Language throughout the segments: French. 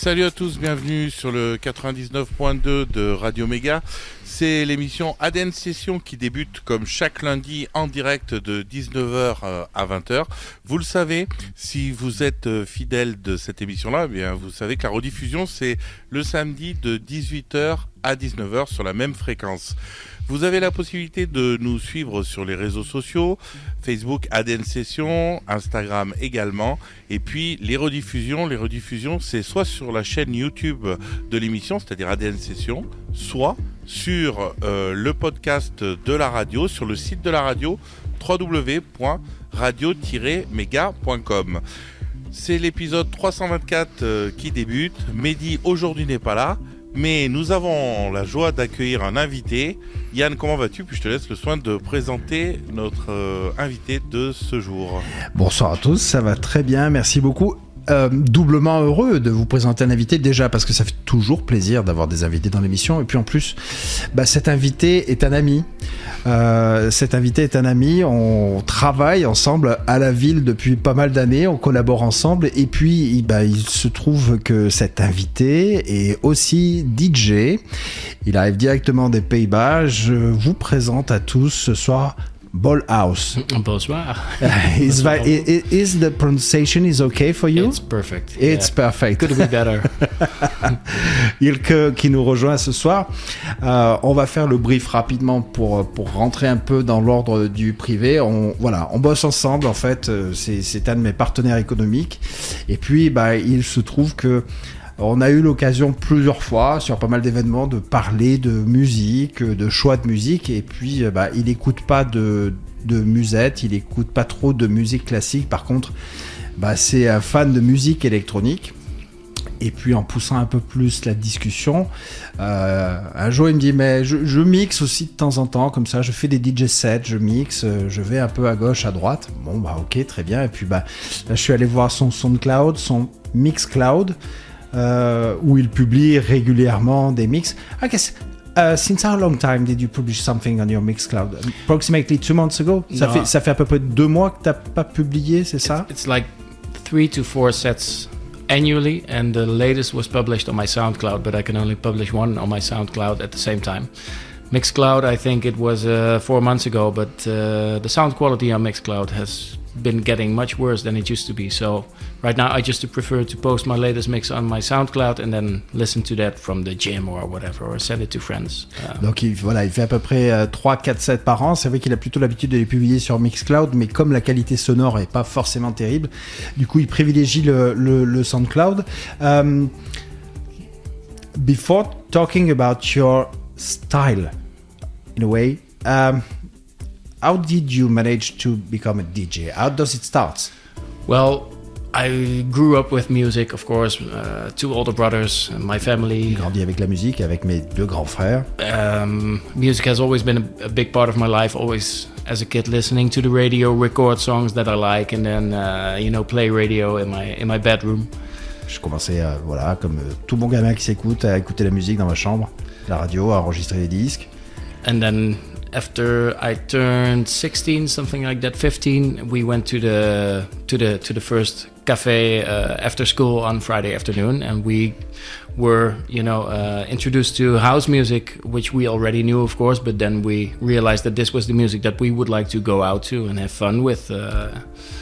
Salut à tous, bienvenue sur le 99.2 de Radio Méga. C'est l'émission ADN Session qui débute comme chaque lundi en direct de 19h à 20h. Vous le savez, si vous êtes fidèle de cette émission-là, eh bien vous savez que la rediffusion c'est le samedi de 18h à 19h sur la même fréquence. Vous avez la possibilité de nous suivre sur les réseaux sociaux, Facebook ADN Session, Instagram également. Et puis les rediffusions c'est soit sur la chaîne YouTube de l'émission, c'est-à-dire ADN Session, soit sur le podcast de la radio, sur le site de la radio, www.radio-méga.com. C'est l'épisode 324 qui débute. Mehdi aujourd'hui n'est pas là, mais nous avons la joie d'accueillir un invité. Yann, comment vas-tu ? Puis je te laisse le soin de présenter notre invité de ce jour. Bonsoir à tous, ça va très bien, merci beaucoup. Doublement heureux de vous présenter un invité, déjà parce que ça fait toujours plaisir d'avoir des invités dans l'émission, et puis en plus cet invité est un ami. On travaille ensemble à la ville depuis pas mal d'années, on collabore ensemble, et puis il se trouve que cet invité est aussi DJ. Il arrive directement des Pays-Bas. Je vous présente à tous ce soir Ballhaus. Bonsoir. Is the pronunciation is okay for you? It's perfect. It's perfect. Could be better. Hielke qui nous rejoint ce soir. On va faire le brief rapidement pour rentrer un peu dans l'ordre du privé. On bosse ensemble en fait. C'est un de mes partenaires économiques. Et puis il se trouve que on a eu l'occasion plusieurs fois, sur pas mal d'événements, de parler de musique, de choix de musique, et puis il n'écoute pas de musette, il n'écoute pas trop de musique classique. Par contre, c'est un fan de musique électronique. Et puis en poussant un peu plus la discussion, un jour il me dit mais je mixe aussi de temps en temps, comme ça je fais des DJ sets, je mixe, je vais un peu à gauche, à droite. Bon ok, très bien. Et puis là je suis allé voir son SoundCloud, son Mixcloud, où il publie régulièrement des mix. I guess, since how long time did you publish something on your Mixcloud? Approximately 2 months ago? Ça fait à peu près 2 mois que tu n'as pas publié, c'est ça? It's like 3 to 4 sets annually, and the latest was published on my SoundCloud, but I can only publish one on my SoundCloud at the same time. Mixcloud, I think it was 4 months ago, but the sound quality on Mixcloud has been getting much worse than it used to be. So right now I just prefer to post my latest mix on my SoundCloud and then listen to that from the gym or whatever, or send it to friends. Donc il fait à peu près 3-4 sets par an. C'est vrai qu'il a plutôt l'habitude de les publier sur Mixcloud, mais comme la qualité sonore est pas forcément terrible, du coup il privilégie le SoundCloud. Before talking about your style, in a way, how did you manage to become a DJ? How does it start? Well, I grew up with music, of course. 2 older brothers, my family. J'ai grandi avec la musique, avec mes 2 grands frères. Music has always been a big part of my life. Always, as a kid, listening to the radio, record songs that I like, and then play radio in my bedroom. Je commençais, comme tout bon gamin qui s'écoute, à écouter la musique dans ma chambre, la radio, à enregistrer des disques. And then after I turned 16, something like that, 15, we went to the first cafe after school on Friday afternoon, and we were introduced to house music, which we already knew, of course, but then we realized that this was the music that we would like to go out to and have fun with.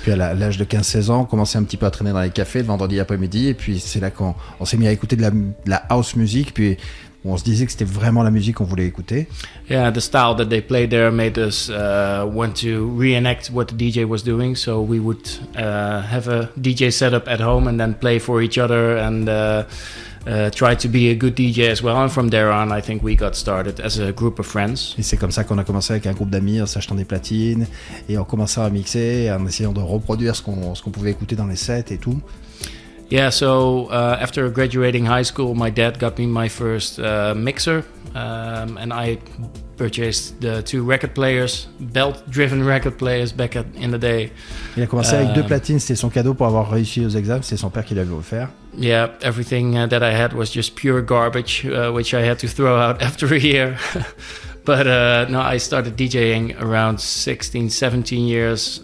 Puis à l'âge de 15-16 ans, on commençait un petit peu à traîner dans les cafés le vendredi après-midi, et puis c'est là qu'on s'est mis à écouter de la house music, puis on se disait que c'était vraiment la musique qu'on voulait écouter. Yeah, the style that they played there made us want to reenact what the DJ was doing. So we would have a DJ setup at home and then play for each other and try to be a good DJ as well. And from there on, I think we got started as a group of friends. Et c'est comme ça qu'on a commencé avec un groupe d'amis en s'achetant des platines et en commençant à mixer, en essayant de reproduire ce qu'on pouvait écouter dans les sets et tout. Yeah, so after graduating high school, my dad got me my first mixer, and I purchased the 2 record players, belt-driven record players back in the day. Il a commencé avec 2 platines, c'était son cadeau pour avoir réussi aux examens, c'est son père qui l'avait offert. Yeah, everything that I had was just pure garbage, which I had to throw out after a year. But no, I started DJing around 16, 17 years,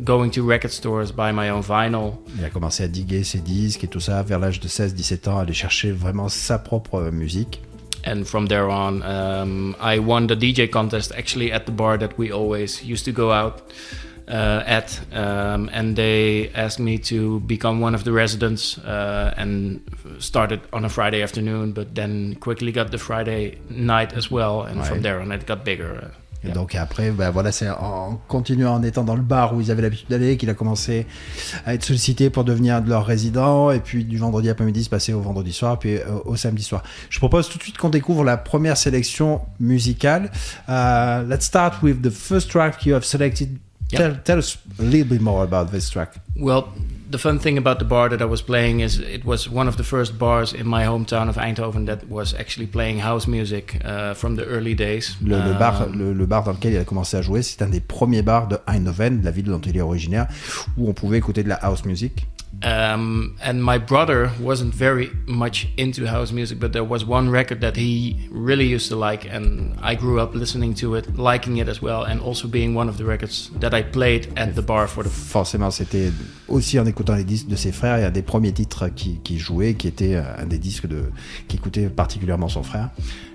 going to record stores, buy my own vinyl. Il a commencé à diguer ses disques et tout ça vers l'âge de 16-17 ans, aller chercher vraiment sa propre musique. And from there on, I won the DJ contest actually at the bar that we always used to go out at. And they asked me to become one of the residents and started on a Friday afternoon, but then quickly got the Friday night as well. And from there on, it got bigger. Et donc après, voilà, c'est en continuant en étant dans le bar où ils avaient l'habitude d'aller qu'il a commencé à être sollicité pour devenir leur résident, et puis du vendredi après-midi se passer au vendredi soir, puis au samedi soir. Je propose tout de suite qu'on découvre la première sélection musicale. Let's start with the first track you have selected. Tell us a little bit more about this track. Well, the fun thing about the bar that I was playing is it was one of the first bars in my hometown of Eindhoven that was actually playing house music from the early days. Le bar dans lequel il a commencé à jouer, c'est un des premiers bars de Eindhoven, la ville dont il est originaire, où on pouvait écouter de la house music. And my brother wasn't very much into house music, but there was one record that he really used to like, and I grew up listening to it, liking it as well, and also being one of the records that I played at the bar for the... Forcément, c'était aussi en écoutant les disques de ses frères, et un des premiers titres qui jouait, qui était un des disques qui écoutait particulièrement son frère.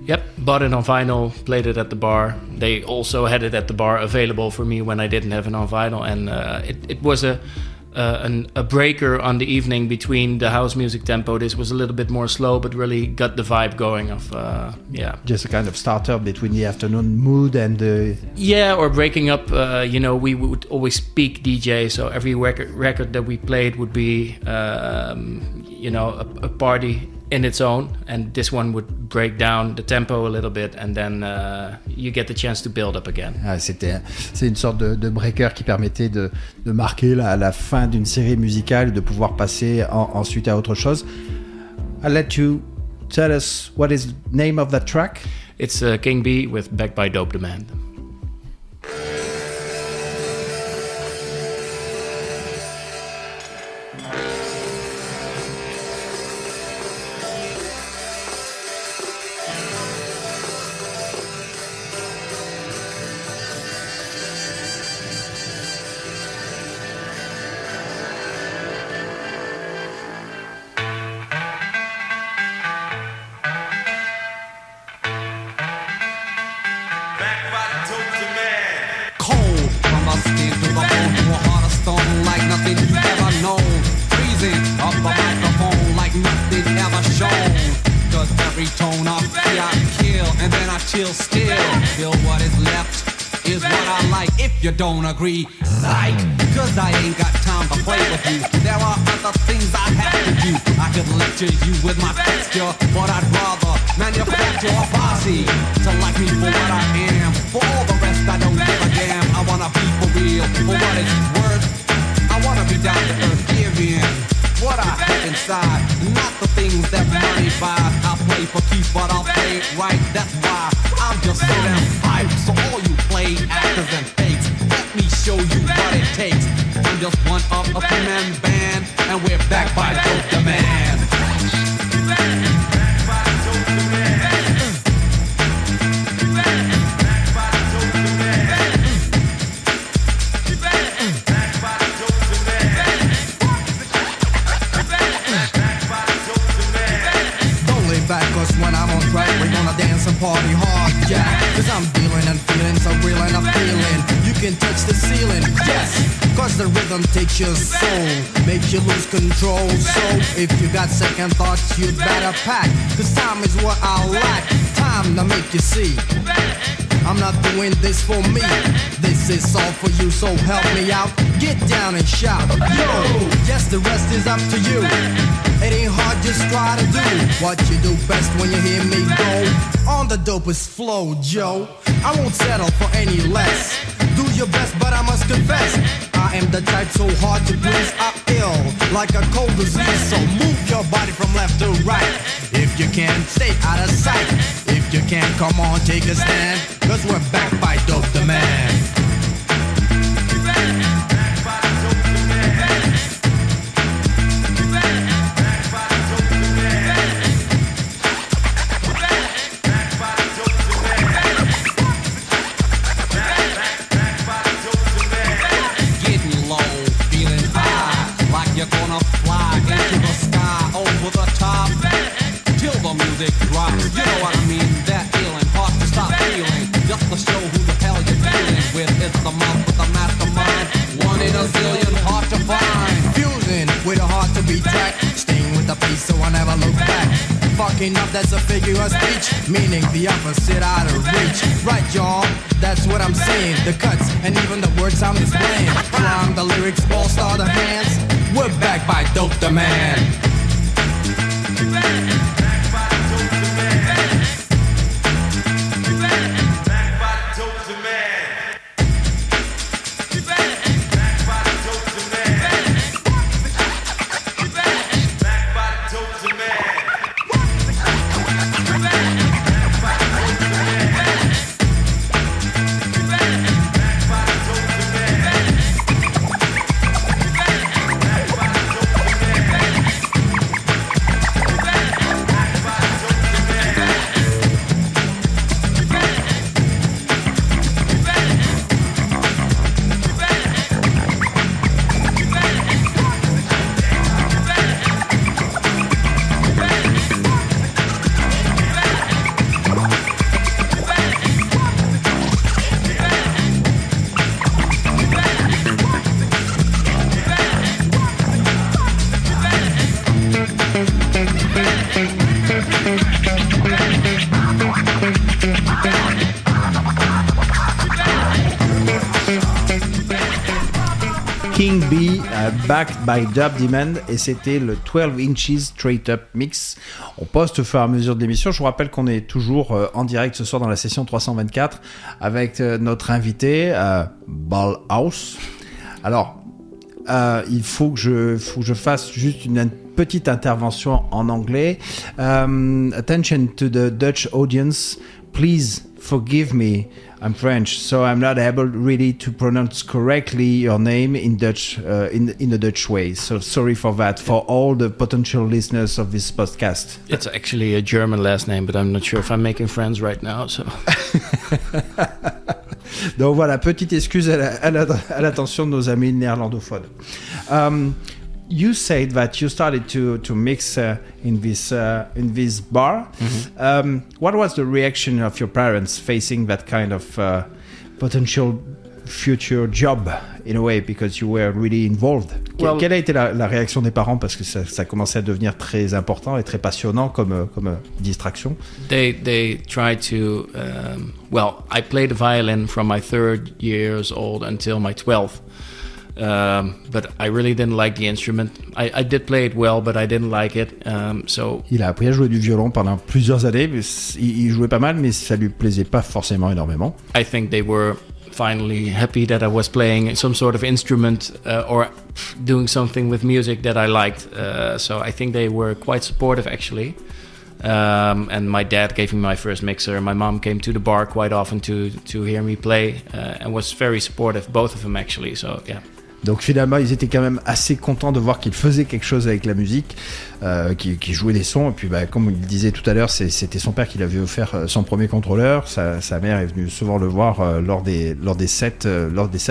Yep, bought it on vinyl, played it at the bar. They also had it at the bar available for me when I didn't have it on vinyl, and it was a breaker on the evening between the house music tempo. This was a little bit more slow, but really got the vibe going of, Just a kind of starter between the afternoon mood and the... Yeah, or breaking up, we would always speak DJ, so every record that we played would be, a party in its own, and this one would break down the tempo a little bit, and then you get the chance to build up again. C'est une sorte de breaker qui permettait de marquer la fin d'une série musicale, de pouvoir passer ensuite à autre chose. I'll let you tell us what is the name of that track. It's King B with Backed by Dope Demand. Don't agree, like, cause I ain't got time to play with you. There are other things I have to do. I could lecture you with my texture, but I'd rather manufacture a posse to like me for what I am. For all the rest, I don't give a damn. I wanna be for real, for what it's worth. I wanna be down to earth, give in what I have inside, not the things that money buys. I'll play for keeps, but I'll play it right. That's why I'm just so damn hyped. So all you play actors and fakes, let me show you what it takes. I'm just one of a three-man band, and we're backed by Dope Demand. When I'm on track, we're gonna dance and party hard, yeah. Cause I'm dealing and feeling so real and I'm feeling. You can touch the ceiling, yes. Cause the rhythm takes your soul, makes you lose control. So if you got second thoughts, you'd better pack. Cause time is what I lack, time to make you see. I'm not doing this for me, this is all for you, so help me out. Get down and shout, yo, yes, the rest is up to you. It ain't hard, just try to do what you do best when you hear me go on the dopest flow, Joe. I won't settle for any less. Do your best, but I must confess, I am the type so hard to please. I'm ill, like a cold disease, so move your body from left to right. If you can, stay out of sight. If you can, come on, take a stand, cause we're backed by Dope Demand. fucking up, that's a figure of speech, meaning the opposite out of reach. Right, y'all, that's what I'm saying. The cuts and even the words I'm displaying. From the lyrics, all star the hands. We're back by Dope the Man. King B, backed by Dub Demand, et c'était le 12 inches straight up mix. On poste au fur et à mesure de l'émission. Je vous rappelle qu'on est toujours en direct ce soir dans la session 324 avec notre invité Ballhaus. Alors, il faut que je fasse juste une petite intervention en anglais. Attention to the Dutch audience, please forgive me. I'm French, so I'm not able really to pronounce correctly your name in Dutch, in the Dutch way. So sorry for that, for all the potential listeners of this podcast. It's actually a German last name, but I'm not sure if I'm making friends right now. So. Donc voilà, petite excuse à l'attention de nos amis néerlandophones. You said that you started to mix in this bar. Mm-hmm. What was the reaction of your parents facing that kind of potential future job in a way, because you were really involved? Quelle a été la réaction des parents, parce que ça commençait à devenir très important et très passionnant comme distraction? They tried to I played the violin from my 3rd years old until my 12th. But I really didn't like the instrument. I did play it well, but I didn't like it. Il a appris à jouer du violon pendant plusieurs années. Il jouait pas mal, mais ça lui plaisait pas forcément énormément. I think they were finally happy that I was playing some sort of instrument or doing something with music that I liked. So I think they were quite supportive, actually. And my dad gave me my first mixer. My mom came to the bar quite often to hear me play and was very supportive, both of them actually. So yeah. Donc finalement, ils étaient quand même assez contents de voir qu'il faisait quelque chose avec la musique, qu'il jouait des sons. Et puis, comme il disait tout à l'heure, c'était son père qui lui avait offert son premier contrôleur. Sa mère est venue souvent le voir lors des sets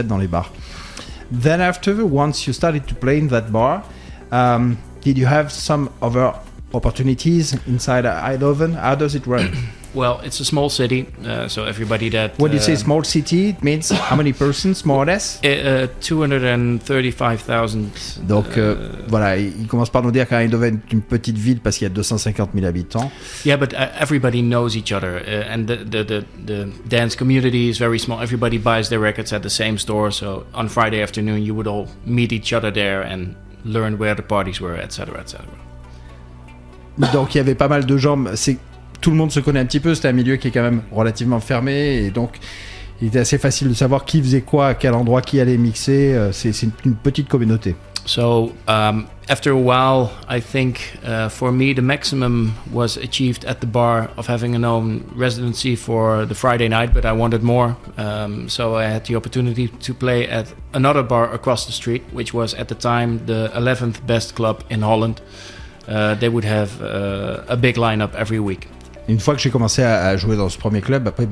dans les bars. Then after, once you started to play in that bar, did you have some other opportunities inside Eindhoven? How does it run? Well, it's a small city, so everybody that... When you say small city, it means how many persons, more or less? 235,000. Donc, voilà, il commence par nous dire qu'Eindhoven est une petite ville parce qu'il y a 250 000 habitants. Yeah, but everybody knows each other, and the dance community is very small. Everybody buys their records at the same store, so on Friday afternoon you would all meet each other there and learn where the parties were, etc., etc. Donc, il y avait pas mal de gens... Tout le monde se connaît un petit peu, c'était un milieu qui est quand même relativement fermé, et donc il était assez facile de savoir qui faisait quoi, à quel endroit, qui allait mixer. C'est une petite communauté. So after a while, I think for me the maximum was achieved at the bar of having an own residency for the Friday night, but I wanted more. So I had the opportunity to play at another bar across the street, which was at the time the 11th best club in Holland. They would have a big lineup every week. Une fois que j'ai commencé à jouer dans ce premier club, après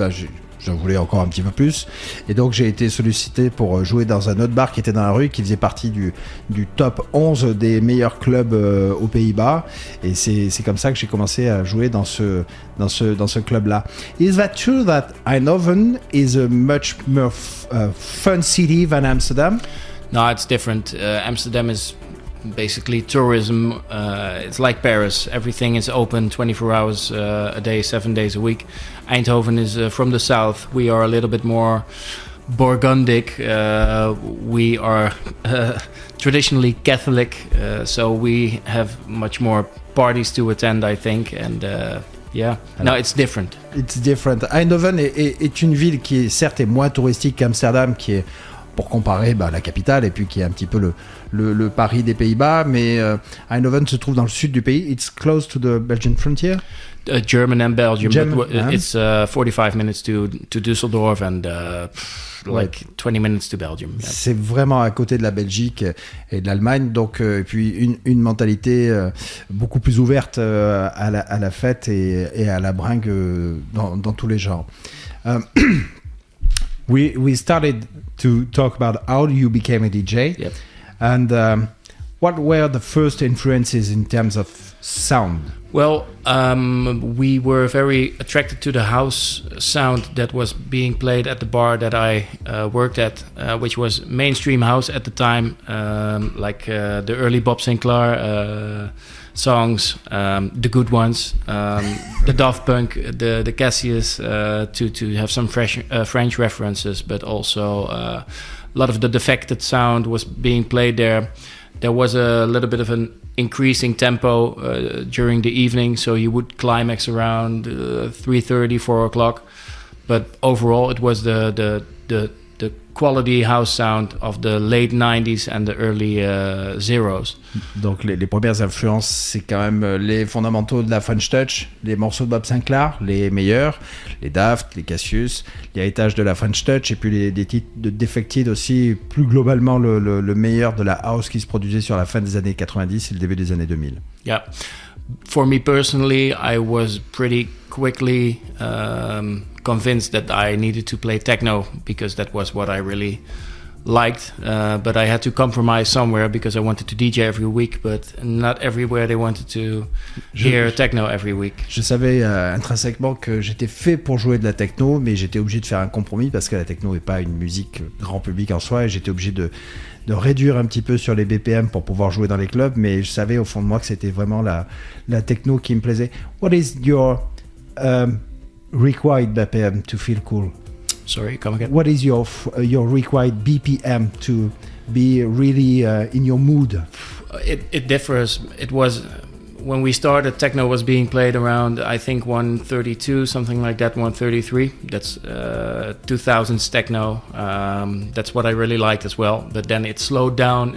j'en voulais encore un petit peu plus, et donc j'ai été sollicité pour jouer dans un autre bar qui était dans la rue, qui faisait partie du top 11 des meilleurs clubs aux Pays-Bas, et c'est comme ça que j'ai commencé à jouer dans ce club-là. Is that true that Eindhoven is a much more fun city than Amsterdam? No, it's different. Amsterdam is basically tourism. It's like Paris. Everything is open 24 hours a day, 7 days a week. Eindhoven is from the south. We are a little bit more Burgundic. We are traditionally Catholic, so we have much more parties to attend, I think, and no, it's different. It's different. Eindhoven est une ville qui est certes est moins touristique qu'Amsterdam, qui est, pour comparer, la capitale, et puis qui est un petit peu le Paris des Pays-Bas, mais Eindhoven se trouve dans le sud du pays. It's close to the Belgian frontier. German and Belgium, but it's 45 minutes to Düsseldorf and like 20 minutes to Belgium. Yeah. C'est vraiment à côté de la Belgique et de l'Allemagne, donc et puis une mentalité beaucoup plus ouverte à la fête et à la bringue dans tous les genres. We started to talk about how you became a DJ. Yep. And what were the first influences in terms of sound? Well, we were very attracted to the house sound that was being played at the bar that I worked at, which was mainstream house at the time, like the early Bob Sinclair songs, the good ones, the Daft Punk, the Cassius, to have some French references, but also a lot of the Defected sound was being played there. There was a little bit of an increasing tempo during the evening, so you would climax around 3:30, 4 o'clock. But overall, it was the quality house sound of the late 90s and the early zeros. Donc les premières influences, c'est quand même les fondamentaux de la French Touch, les morceaux de Bob Sinclair, les meilleurs, les Daft, les Cassius, l'héritage de la French Touch, et puis des titres de Defected aussi, plus globalement le meilleur de la house qui se produisait sur la fin des années 90 et le début des années 2000. Yeah. For me personally, I was pretty quickly convinced that I needed to play techno because that was what I really liked. But I had to compromise somewhere because I wanted to DJ every week, but not everywhere they wanted to hear techno every week. Je savais intrinsèquement que j'étais fait pour jouer de la techno, mais j'étais obligé de faire un compromis parce que la techno n'est pas une musique grand public en soi, et j'étais obligé de réduire un petit peu sur les BPM pour pouvoir jouer dans les clubs, mais je savais au fond de moi que c'était vraiment la techno qui me plaisait. What is your required BPM to feel cool? Sorry, come again? What is your required BPM to be really in your mood? It differs. It was when we started, techno was being played around, I think, 132, something like that, 133. That's 2000s techno. That's what I really liked as well. But then it slowed down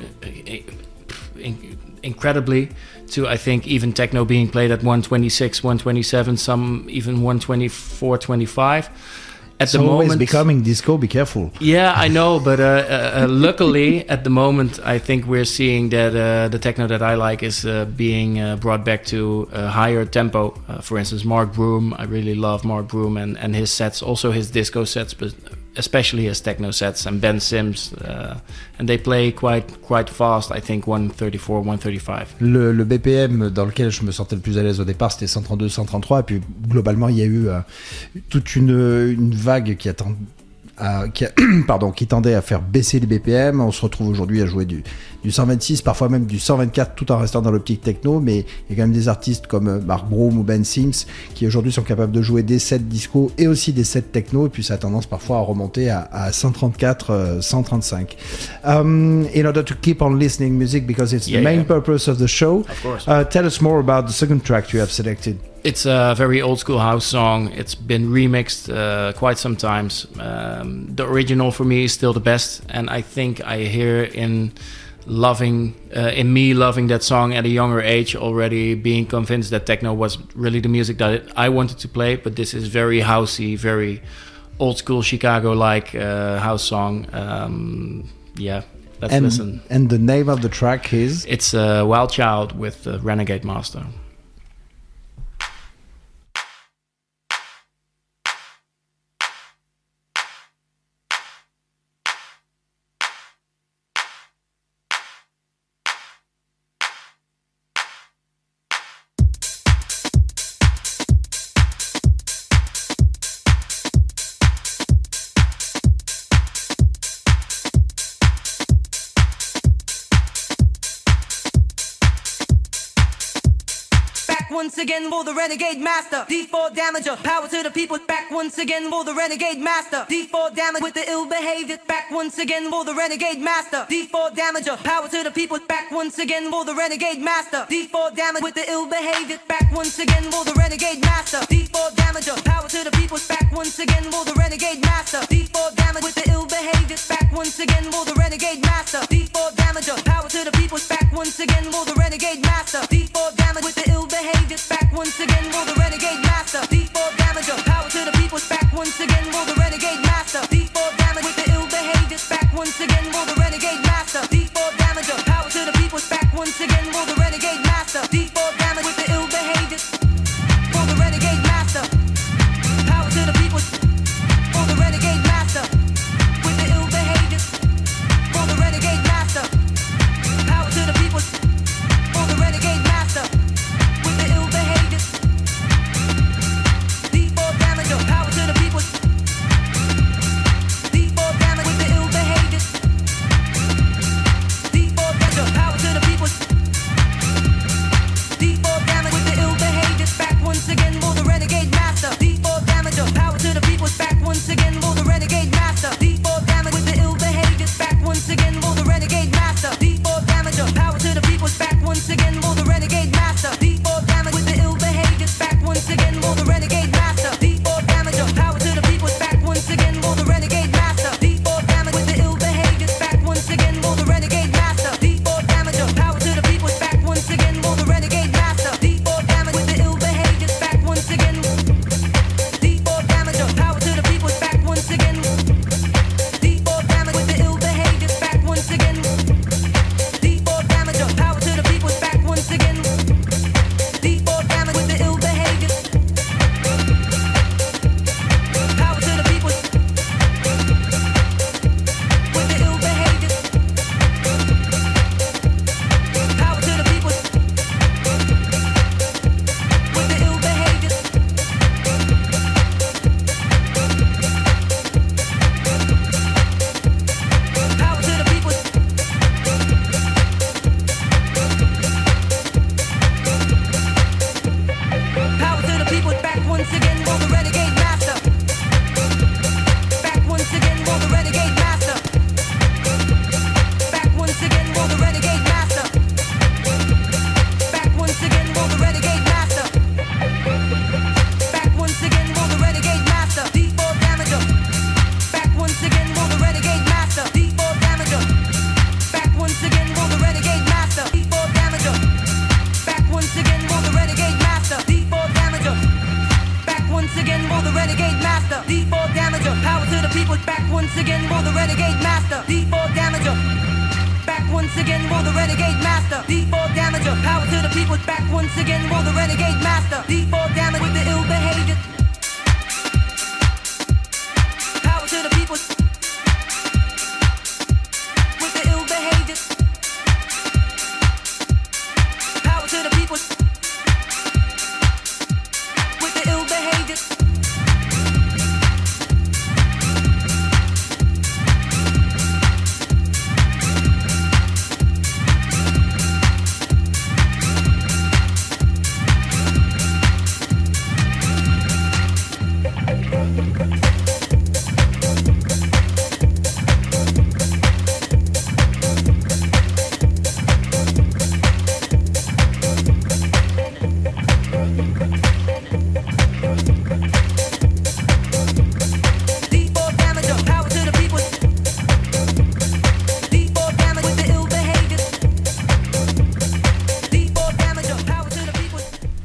incredibly to, I think, even techno being played at 126, 127, some even 124, 25. It's always becoming disco, be careful. Yeah, I know, but luckily at the moment I think we're seeing that the techno that I like is being brought back to a higher tempo. For instance, Mark Broom, I really love Mark Broom and his sets, also his disco sets, but especially his techno sets, and Ben Sims, and they play quite fast, I think 134, 135. Le BPM dans lequel je me sentais le plus à l'aise au départ, c'était 132, 133, et puis globalement il y a eu toute une vague qui tendait à faire baisser les BPM. On se retrouve aujourd'hui à jouer du 126, parfois même du 124, tout en restant dans l'optique techno, mais il y a quand même des artistes comme Mark Broom ou Ben Sims qui aujourd'hui sont capables de jouer des sets disco et aussi des sets techno, et puis ça a tendance parfois à remonter à 134, 135. In order to keep on listening music, because it's the main purpose of the show, of course. Tell us more about the second track you have selected. It's a very old school house song. It's been remixed quite some times. The original for me is still the best, and I think I hear in me loving that song at a younger age already, being convinced that techno was really the music that I wanted to play. But this is very housey, very old school Chicago-like house song. Let's listen. And the name of the track is? It's Wildchild with Renegade Master. once again for the Renegade Master. D4 damager, power to the people. Back once again for the Renegade Master. D4 damage with the ill behavior. Back once again for the Renegade Master. D4 damager, power to the people. Back once again for the Renegade Master. D4 damage with the ill behavior. Back once again for the Renegade Master. D4 damager, power to the people. Back once again for the Renegade Master. D4 damage with the ill behavior. Back once again for the Renegade Master. D4 damager, power to the people. Back once again for the Renegade Master. D4 damage with the ill behavior. Back once again for the Renegade Master. D4 damager, power to the people. Back once again for the Renegade Master. D4 damage with the ill behavior. Back once again for the Renegade Master. D4 damager, power to the people. Back once again for the Renegade Master. D4 damage with the ill behavior. For the Renegade Master. Power to the people. For the Renegade Master. With the ill behavior. For the Renegade Master. Power to the people. For the Renegade Master. With the ill behavior. D4 damager, power to the people. D4 damage with the ill behavior. D4 damager, power to the people. D4 damage with the ill behavior. Back once again for the Renegade Master. D4 damager, power to the people. Back once again for the Renegade Master. D4 damage with the ill behavior. Back once again for the Renegade Master. D4 damager, power to the people. Back once again for the Renegade Master. D4 damage with the ill behavior. Back once again for the Renegade Master. D4 damager, power to the people. Back once again for the Renegade Master. D4 damage with the ill behavior. Back once again for the Renegade Master. D4 damager, power to the people. Back once again for the Renegade Master. D4 damage with the ill behavior. Back once again. D4 damager, power to the people. Back once again. D4 damage with the ill behavior. Back once again. D4 damager, power to the people. Back once again. D4 damage with the ill behavior. Power to the people. With the ill behavior. Power to the people. With the ill behavior. Power to the people. Power to the people. Back once again for the Renegade Master. Back once again for the Renegade Master. Back once again for the Renegade Master. Back once again for the Renegade Master. Back once again for the Renegade Master. D4 damager. Back once again for the Renegade Master. D4 damager. Back once again for the Renegade Master. D4 damager. Back once again for the Renegade Master. D4 damager. Back once again for the Renegade Master. D4 damager. Power to the people. Back once again for the Renegade Master. D4 damager. Back once again for the Renegade Master. D4 damager. Power to the people. Back once again for the Renegade Master. D4 damage with the ill behavior. Power to the people. With the ill behavior. Power to the people. With the ill behavior.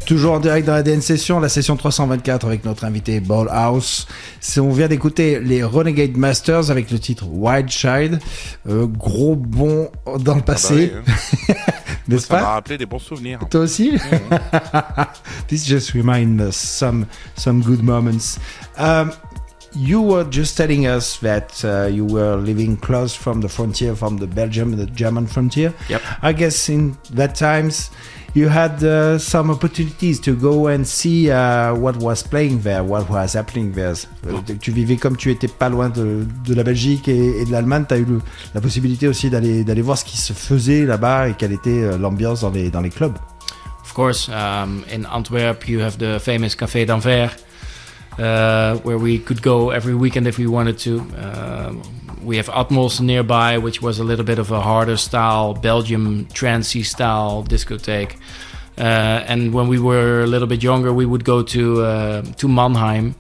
Toujours en direct dans ADN Session, la session 324 avec notre invité Ballhaus. On vient d'écouter les Renegade Masters avec le titre Wildchild. Gros bond dans le passé. Ah bah oui, hein. N'est-ce Ça pas? m'a rappelé des bons souvenirs. Toi aussi? This just reminds us some good moments. You were just telling us that you were living close from the frontier, from the Belgium and the German frontier. Yep. I guess in that times you had some opportunities to go and see what was playing there, what was happening there. Tu vivais comme tu étais pas loin de la Belgique et de l'Allemagne, tu as eu la possibilité aussi d'aller voir ce qui se faisait là-bas et quelle était l'ambiance dans les clubs. Of course, in Antwerp you have the famous Café d'Anvers, where we could go every weekend if we wanted to. We have Atmos nearby, which was a little bit of a harder style, Belgium trancey style discotheque. And when we were a little bit younger, we would go to Mannheim,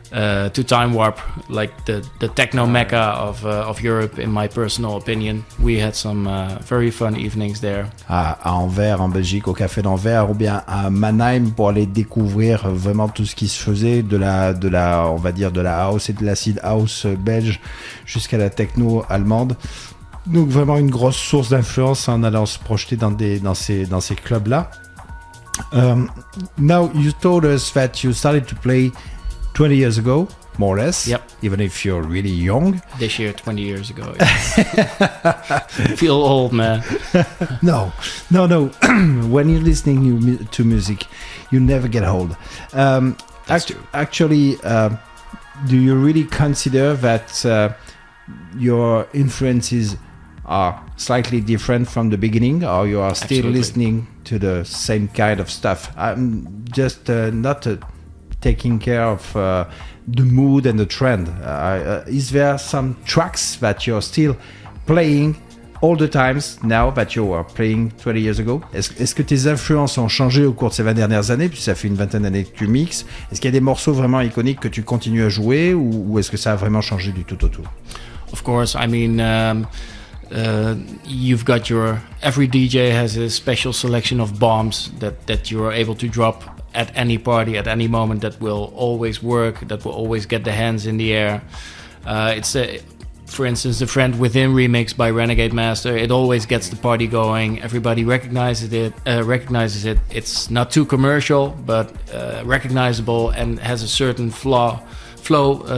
to Time Warp, like the techno mecca of Europe, in my personal opinion. We had some very fun evenings there. À Anvers, en Belgique, au Café d'Anvers, ou bien à Mannheim pour aller découvrir vraiment tout ce qui se faisait de la, on va dire, de la house et de l'acid house belge jusqu'à la techno allemande. Donc vraiment une grosse source d'influence en allant se projeter dans ces clubs-là. Now you told us that you started to play 20 years ago, more or less. Yep. Even if you're really young. This year, 20 years ago. Yeah. Feel old, man. No. When you're listening to music, you never get old. Actually, do you really consider that your influences are slightly different from the beginning, or you are still Absolutely. listening to the same kind of stuff? I'm just not taking care of the mood and the trend. Is there some tracks that you're still playing all the times now that you were playing 20 years ago? Est-ce que tes influences ont changé au cours de ces 20 dernières années, puis ça fait une vingtaine d'années que tu mixes? Est-ce qu'il y a des morceaux vraiment iconiques que tu continues à jouer, ou est-ce que ça a vraiment changé du tout au tout? Of course, I mean, you've got every DJ has a special selection of bombs that you are able to drop at any party, at any moment, that will always work, that will always get the hands in the air. For instance, the Friend Within remix by Renegade Master, it always gets the party going. Everybody recognizes it. It's not too commercial, but recognizable, and has a certain flow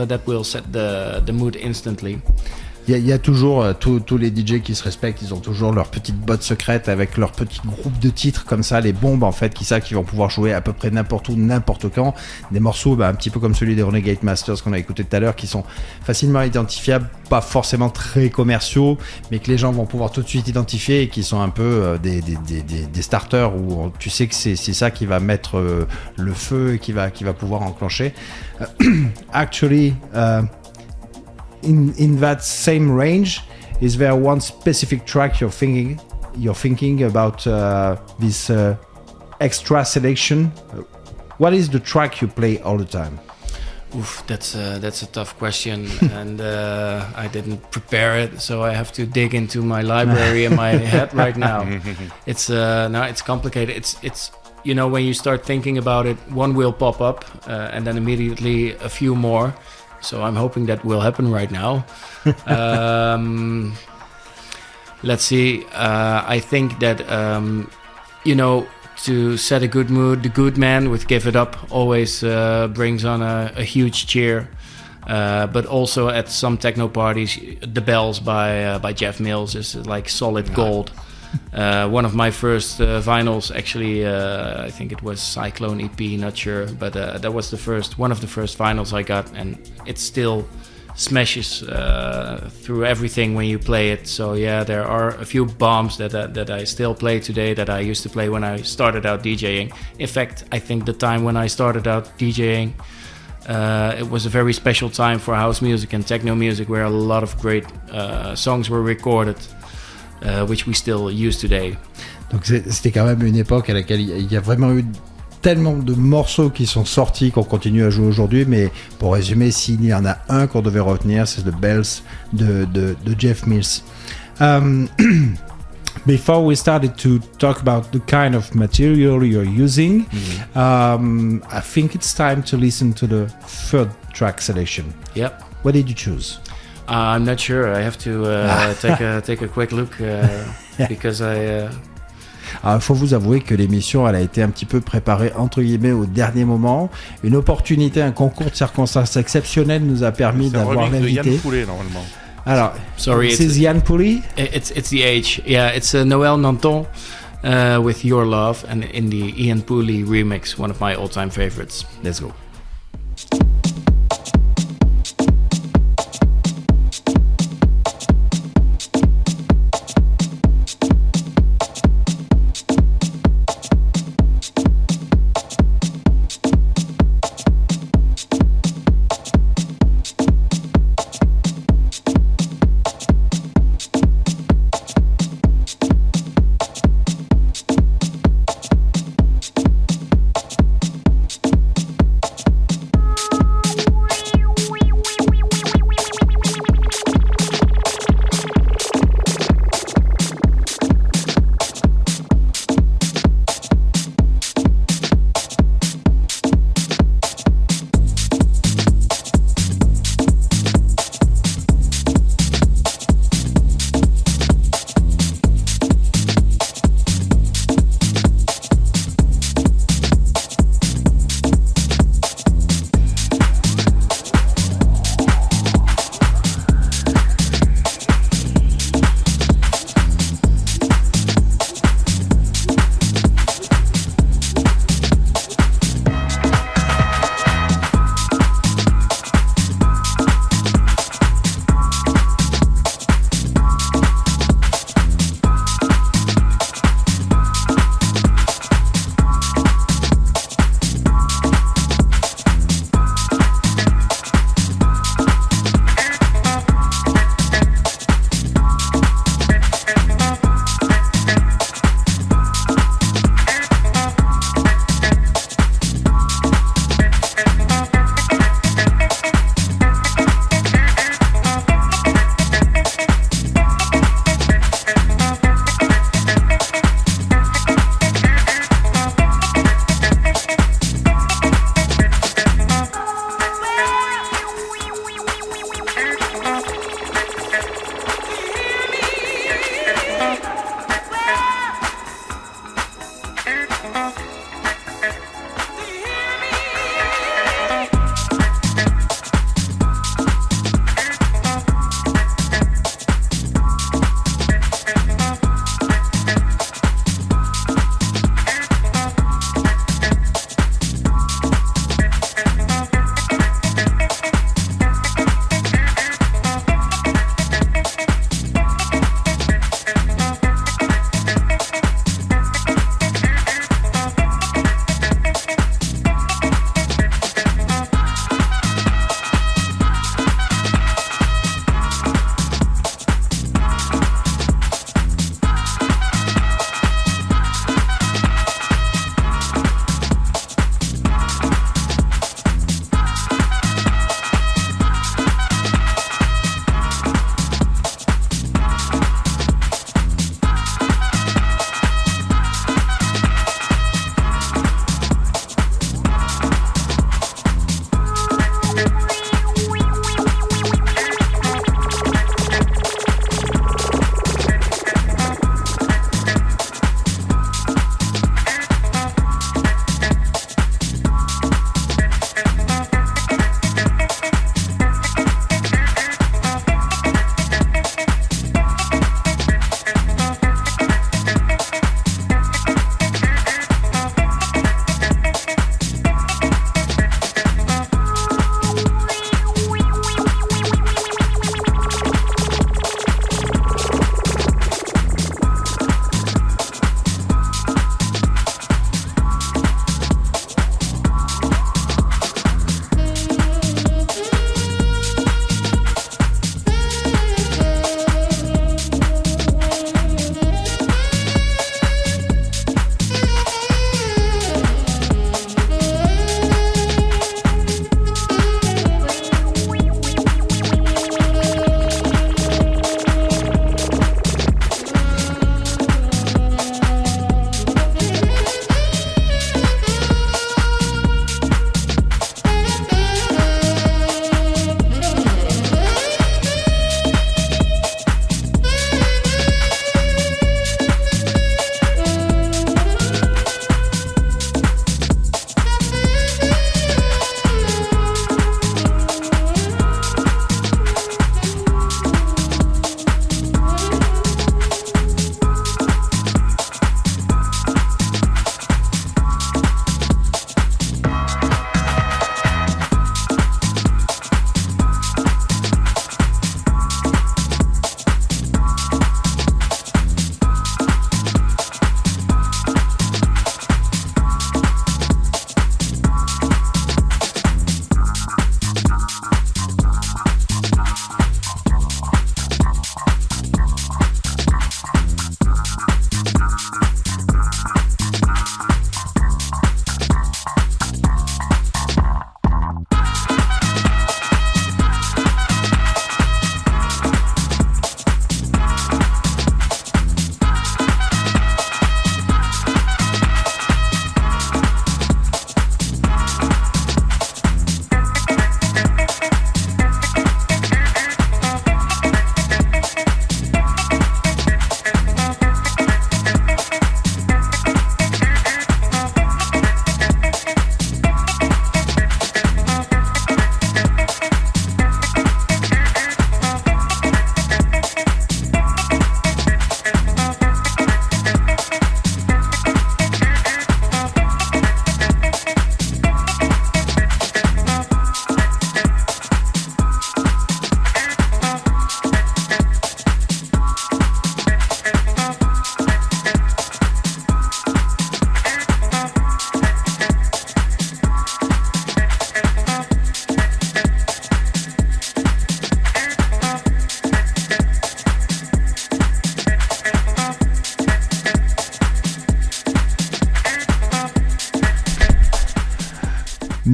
that will set the mood instantly. Il y a toujours tous les DJ qui se respectent, ils ont toujours leur petite botte secrète avec leur petit groupe de titres comme ça, les bombes en fait, qui vont pouvoir jouer à peu près n'importe où, n'importe quand. Des morceaux un petit peu comme celui des Renegade Masters qu'on a écouté tout à l'heure, qui sont facilement identifiables, pas forcément très commerciaux, mais que les gens vont pouvoir tout de suite identifier, et qui sont un peu des starters où tu sais que c'est ça qui va mettre le feu et qui va pouvoir enclencher. Actually, in that same range, is there one specific track you're thinking about this extra selection? What is the track you play all the time? Oof, that's a tough question, and I didn't prepare it, so I have to dig into my library in my head right now. It's complicated. It's you know, when you start thinking about it, one will pop up, and then immediately a few more. So I'm hoping that will happen right now. Let's see. I think that, you know, to set a good mood, The Good Man with Give It Up always brings on a huge cheer. But also at some techno parties, The Bells by Jeff Mills is like solid gold. One of my first vinyls, actually, I think it was Cyclone EP, not sure, but that was one of the first vinyls I got, and it still smashes through everything when you play it. So yeah, there are a few bombs that I still play today that I used to play when I started out DJing. In fact, I think the time when I started out DJing, it was a very special time for house music and techno music, where a lot of great songs were recorded. Which we still use today. Donc c'était quand même une époque à laquelle il y a vraiment eu tellement de morceaux qui sont sortis qu'on continue à jouer aujourd'hui, mais pour résumer, s'il y en a un qu'on devait retenir, c'est The Bells de Jeff Mills. Before we started to talk about the kind of material you're using, I think it's time to listen to the third track selection. Yep. What did you choose? I'm not sure. I have to take a quick look because Alors, il faut vous avouer que l'émission, elle a été un petit peu préparée entre guillemets au dernier moment. Une opportunité, un concours de circonstances exceptionnelles nous a permis d'avoir l'invité. C'est Yann Pooley normalement. Alors, sorry, c'est Yann Pooley. It's the age. Yeah, it's Noel Nanton with Your Love, and in the Ian Pooley remix, one of my all-time favorites. Let's go.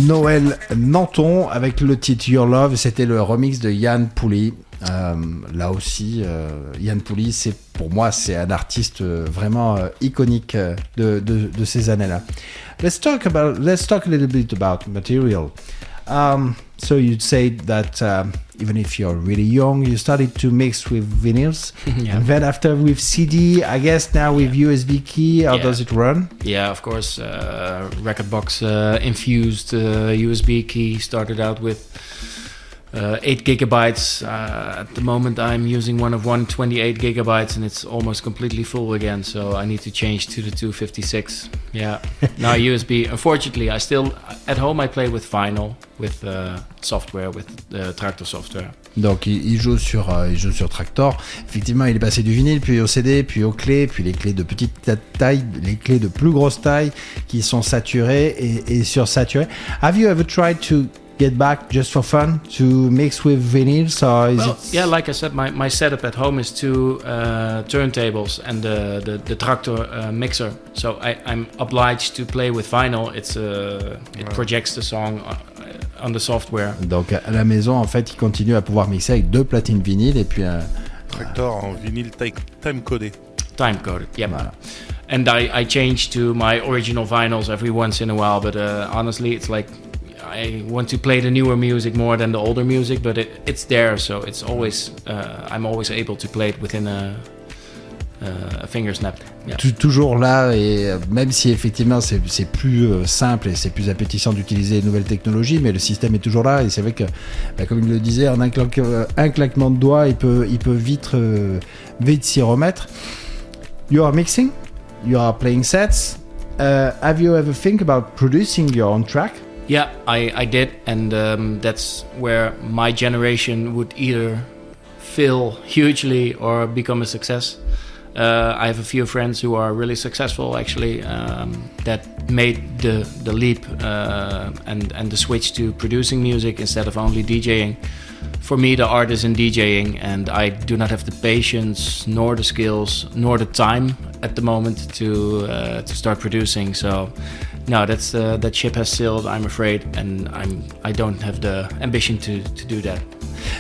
Noel Nanton avec le titre Your Love. C'était le remix de Pooley. Là aussi, Pooley, pour moi, c'est un artiste vraiment iconique de ces années-là. Let's talk a little bit about material. So you'd say that even if you're really young, you started to mix with vinyls, Yeah. and then after with CD, I guess now with USB key, how does it run? Yeah, of course. Record box infused USB key started out with 8 gigabytes. At the moment, I'm using one of 128 gigabytes, and it's almost completely full again. So I need to change to the 256. Yeah. Now USB. Unfortunately, I still at home I play with vinyl, with software, with Tractor software. Donc il joue sur Tractor. Effectivement, il est passé du vinyle, puis au CD, puis aux clés, puis les clés de petite taille, les clés de plus grosse taille qui sont saturées et sursaturées. Have you ever tried to get back just for fun to mix with vinyls, or is it? Yeah, like I said, my setup at home is 2 turntables and the Tractor mixer. So I'm obliged to play with vinyl. It projects the song on the software. Donc à la maison, en fait, il continue à pouvoir mixer avec 2 platines vinyle et puis un Tractor en vinyle time-codé. Time coded, yeah. Voilà. And I change to my original vinyls every once in a while, but honestly, it's like I want to play the newer music more than the older music, but it's there, so it's always I'm always able to play it within a finger snap. Yeah. Toujours là, et même si effectivement c'est plus simple et c'est plus appétissant d'utiliser les nouvelles technologies, mais le système est toujours là, et c'est vrai que comme il le disait, en un claquement de doigts, il peut vite s'y remettre. You are mixing, you are playing sets. Have you ever think about producing your own track? Yeah, I did, and that's where my generation would either fail hugely or become a success. I have a few friends who are really successful, actually, that made the leap and the switch to producing music instead of only DJing. For me, the art is in DJing, and I do not have the patience, nor the skills, nor the time at the moment to start producing. So, no, that ship has sailed, I'm afraid, and I don't have the ambition to do that.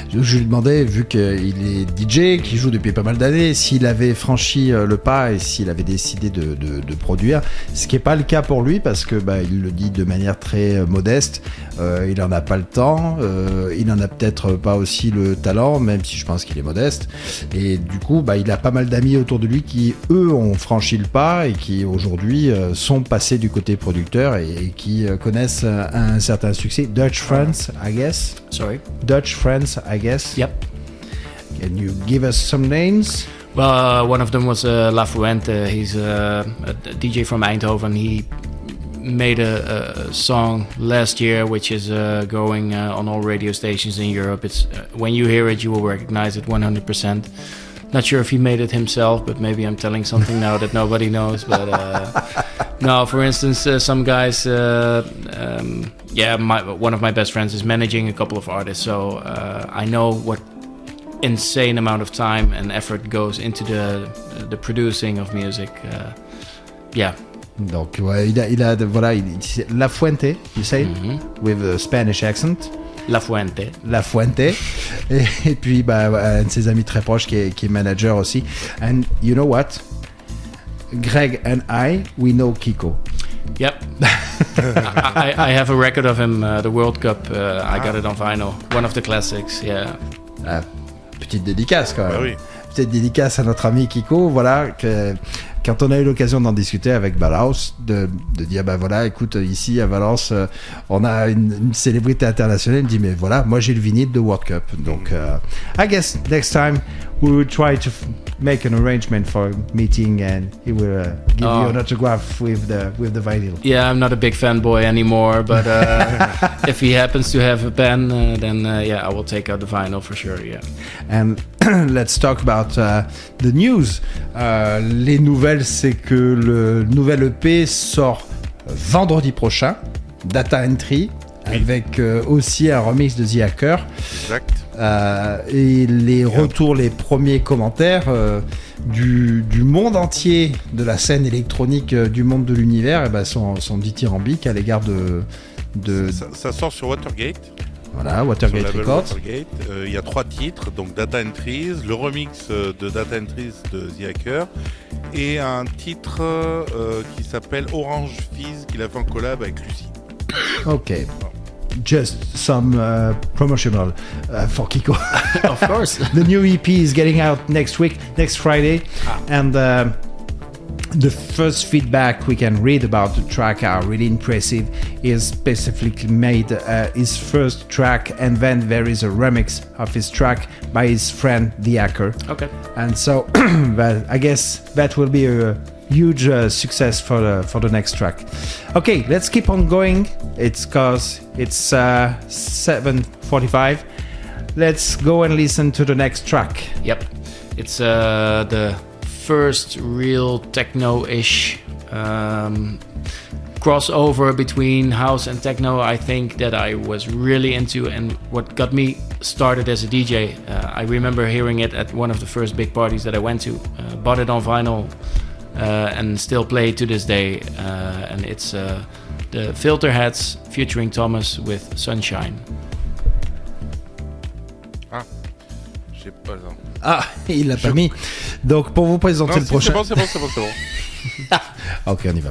Je lui demandais, vu qu'il est DJ, qu'il joue depuis pas mal d'années, s'il avait franchi le pas et s'il avait décidé de produire, ce qui n'est pas le cas pour lui, parce que il le dit de manière très modeste, il n'en a pas le temps, il n'en a peut-être pas aussi le talent, même si je pense qu'il est modeste, et du coup il a pas mal d'amis autour de lui qui eux ont franchi le pas et qui aujourd'hui sont passés du côté producteur et qui connaissent un certain succès. Dutch friends, I guess. Sorry? Dutch friends, I guess. Yep. Can you give us some names? Well, one of them was La Fuente. He's a DJ from Eindhoven. He made a song last year which is going on all radio stations in Europe. It's when you hear it, you will recognize it 100%. Not sure if he made it himself, but maybe I'm telling something now that nobody knows. But no, for instance, some guys, one of my best friends is managing a couple of artists, so I know what insane amount of time and effort goes into the producing of music. Yeah. Donc il a La Fuente, you say, with a Spanish accent. La Fuente. La Fuente. Et puis un de ses amis très proches qui est manager aussi. And you know what? Greg and we know Kiko. Yep. I have a record of him, the World Cup. I got it on vinyl. One of the classics, yeah. Petite dédicace quand même. Oui. Petite dédicace à notre ami Kiko, voilà, que quand on a eu l'occasion d'en discuter avec Ballhaus, de dire écoute, ici à Valence, on a une célébrité internationale, il me dit mais voilà, moi j'ai le vinyle de World Cup. Donc I guess next time we will try to make an arrangement for a meeting and he will give you an autograph with the vinyl. Yeah, I'm not a big fanboy anymore, but if he happens to have a pen, then I will take out the vinyl for sure, yeah. And let's talk about the news. Les nouvelles, c'est que le nouvel EP sort vendredi prochain, Data Entry, avec aussi un remix de The Hacker. Exact. Et les retours, les premiers commentaires du monde entier de la scène électronique, du monde de l'univers, sont dithyrambiques à l'égard Ça sort sur Watergate. Voilà, Watergate sur le label Records. Watergate. Il y a 3 titres, donc Data Entries, le remix de Data Entries de The Hacker et un titre qui s'appelle Orange Fizz qu'il a fait en collab avec Lucie. Ok. Just some promotional for Kiko. Of course. The new EP is getting out next week, next Friday, and the first feedback we can read about the track are really impressive. He has specifically made his first track, and then there is a remix of his track by his friend The Hacker. Okay. And so I guess that will be a huge success for the next track. Okay, let's keep on going. It's 7:45. Let's go and listen to the next track. Yep. It's the first real techno-ish crossover between house and techno, I think, that I was really into, and what got me started as a DJ. I remember hearing it at one of the first big parties that I went to. Bought it on vinyl and still play it to this day. And it's the Filterheadz featuring Tomaz with Sunshine. J'ai pas le temps. Ah, il l'a pas mis. Donc pour vous présenter Non, le si, prochain. c'est bon. Ok, on y va.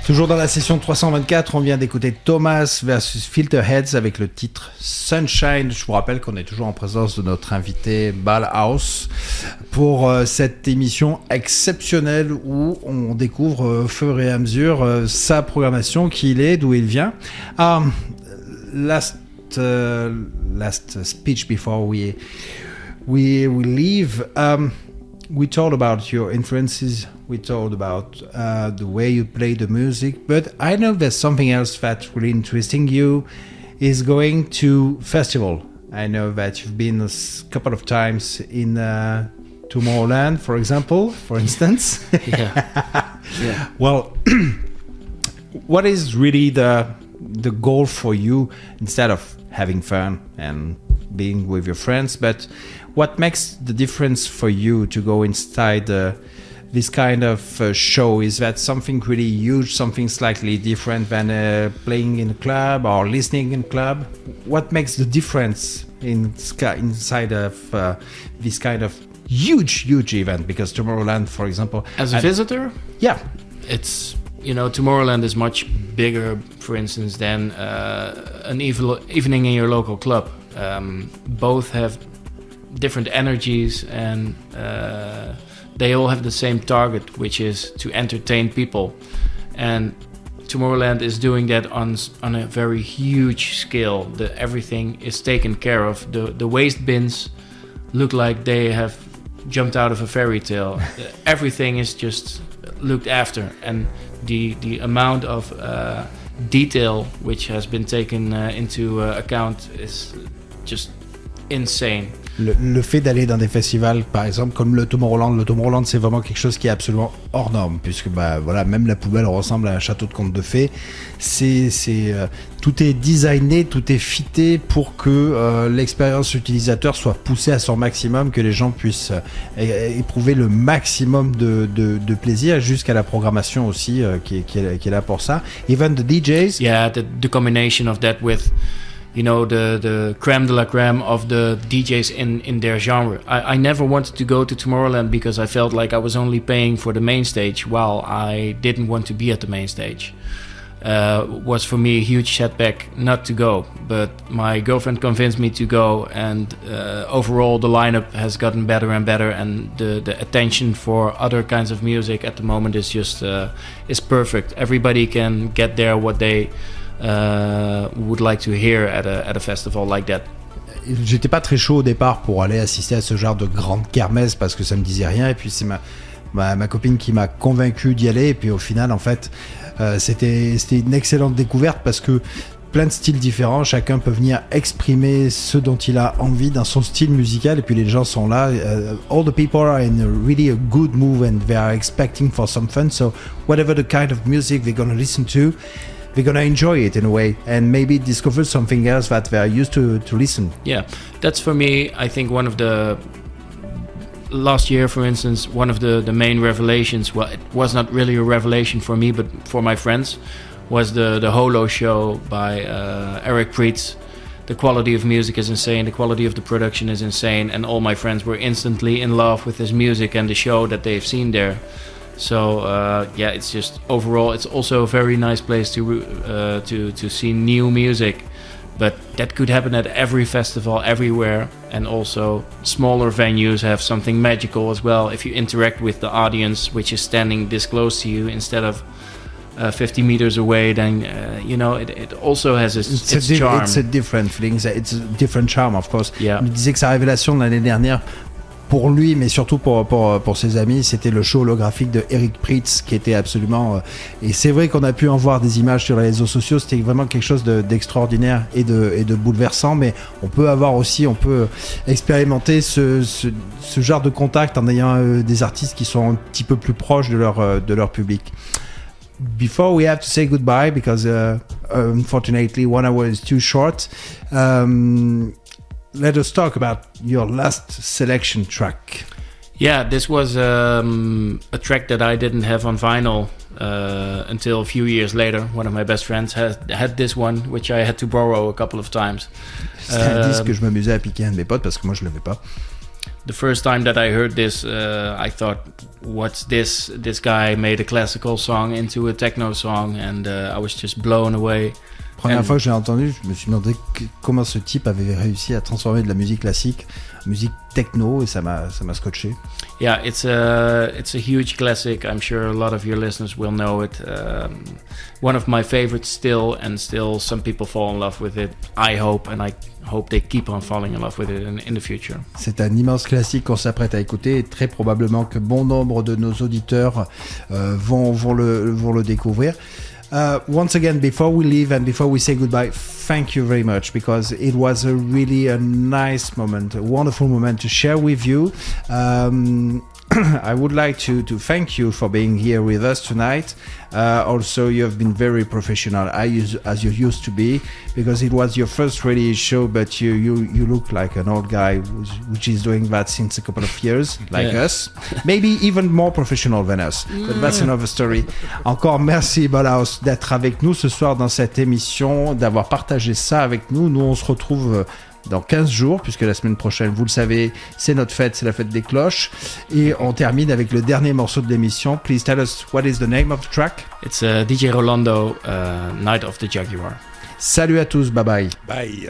Toujours dans la session 324, on vient d'écouter Tomaz versus Filterheadz avec le titre Sunshine. Je vous rappelle qu'on est toujours en présence de notre invité Ballhaus pour cette émission exceptionnelle où on découvre au fur et à mesure sa programmation, qui il est, d'où il vient. Last speech before we leave. We talked about your influences, we talked about the way you play the music, but I know there's something else that's really interesting you is going to festival. I know that you've been a couple of times in Tomorrowland, for instance. Yeah. Well, what is really the goal for you, instead of having fun and being with your friends, but what makes the difference for you to go inside this kind of show? Is that something really huge, something slightly different than playing in a club or listening in a club? What makes the difference inside of this kind of huge event? Because Tomorrowland, for example... As a visitor? Yeah. It's... Tomorrowland is much bigger, for instance, than an evening in your local club. Both have different energies, and they all have the same target, which is to entertain people. And Tomorrowland is doing that on a very huge scale. Everything is taken care of. The waste bins look like they have jumped out of a fairy tale. Everything is just looked after, and the amount of detail which has been taken into account is just insane. Le fait d'aller dans des festivals, par exemple, comme le Tomorrowland, c'est vraiment quelque chose qui est absolument hors norme, puisque même la poubelle ressemble à un château de conte de fées. Tout est designé, tout est fité pour que l'expérience utilisateur soit poussée à son maximum, que les gens puissent éprouver le maximum de plaisir, jusqu'à la programmation aussi qui est là pour ça. Even the DJs. Yeah, the combination of that with the crème de la crème of the DJs in their genre. I never wanted to go to Tomorrowland because I felt like I was only paying for the main stage, while I didn't want to be at the main stage. Was for me a huge setback not to go, but my girlfriend convinced me to go, and overall the lineup has gotten better and better, and the attention for other kinds of music at the moment is just is perfect. Everybody can get there what they would like to hear at a festival like that. J'étais pas très chaud au départ pour aller assister à ce genre de grande kermesse, parce que ça me disait rien, et puis c'est ma copine qui m'a convaincu d'y aller, et puis au final en fait c'était une excellente découverte, parce que plein de styles différents, chacun peut venir exprimer ce dont il a envie dans son style musical, et puis les gens sont là. All the people are in really a good mood and they are expecting for some fun, so whatever the kind of music they're gonna listen to, they're gonna enjoy it in a way, and maybe discover something else that they're used to listen. Yeah, that's for me, I think one of the... Last year, for instance, one of the main revelations, well, it was not really a revelation for me, but for my friends, was the Holo show by Eric Preetz. The quality of music is insane, the quality of the production is insane, and all my friends were instantly in love with his music and the show that they've seen there. So it's just overall, it's also a very nice place to see new music. But that could happen at every festival, everywhere, and also smaller venues have something magical as well. If you interact with the audience, which is standing this close to you instead of 50 meters away, then it also has its charm. It's a different feeling, it's a different charm, of course. Yeah. Il disait que sa révélation de l'année dernière, pour lui, mais surtout pour ses amis, c'était le show holographique de Eric Preetz, qui était absolument... et c'est vrai qu'on a pu en voir des images sur les réseaux sociaux, c'était vraiment quelque chose d'extraordinaire et de bouleversant, mais on peut expérimenter ce genre de contact en ayant des artistes qui sont un petit peu plus proches de leur public. Before we have to say goodbye, because unfortunately 1 hour is too short, let us talk about your last selection track. Yeah, this was a track that I didn't have on vinyl until a few years later. One of my best friends had this one, which I had to borrow a couple of times. C'était un disque que je m'amusais à piquer à un de mes potes, parce que moi je l'avais pas. the first time that I heard this, I thought, what's this? This guy made a classical song into a techno song, and I was just blown away. Première fois que j'ai entendu, je me suis demandé comment ce type avait réussi à transformer de la musique classique en musique techno, et ça m'a scotché. Yeah, it's a huge classic. I'm sure a lot of your listeners will know it. One of my favorites still, and still some people fall in love with it. I hope they keep on falling in love with it in the future. C'est un immense classique qu'on s'apprête à écouter, et très probablement que bon nombre de nos auditeurs vont le découvrir. Once again, before we leave and before we say goodbye, thank you very much, because it was a nice moment, a wonderful moment to share with you. I would like to thank you for being here with us tonight. Also, you have been very professional, as you used to be, because it was your first radio show, but you look like an old guy which is doing that since a couple of years, like us. Maybe even more professional than us, but that's another story. Encore merci Ballhaus d'être avec nous ce soir dans cette émission, d'avoir partagé ça avec nous. Nous, on se retrouve dans 15 jours, puisque la semaine prochaine, vous le savez, c'est notre fête, c'est la fête des cloches. Et on termine avec le dernier morceau de l'émission. Please tell us, what is the name of the track? It's DJ Rolando, Night of the Jaguar. Salut à tous, bye bye. Bye.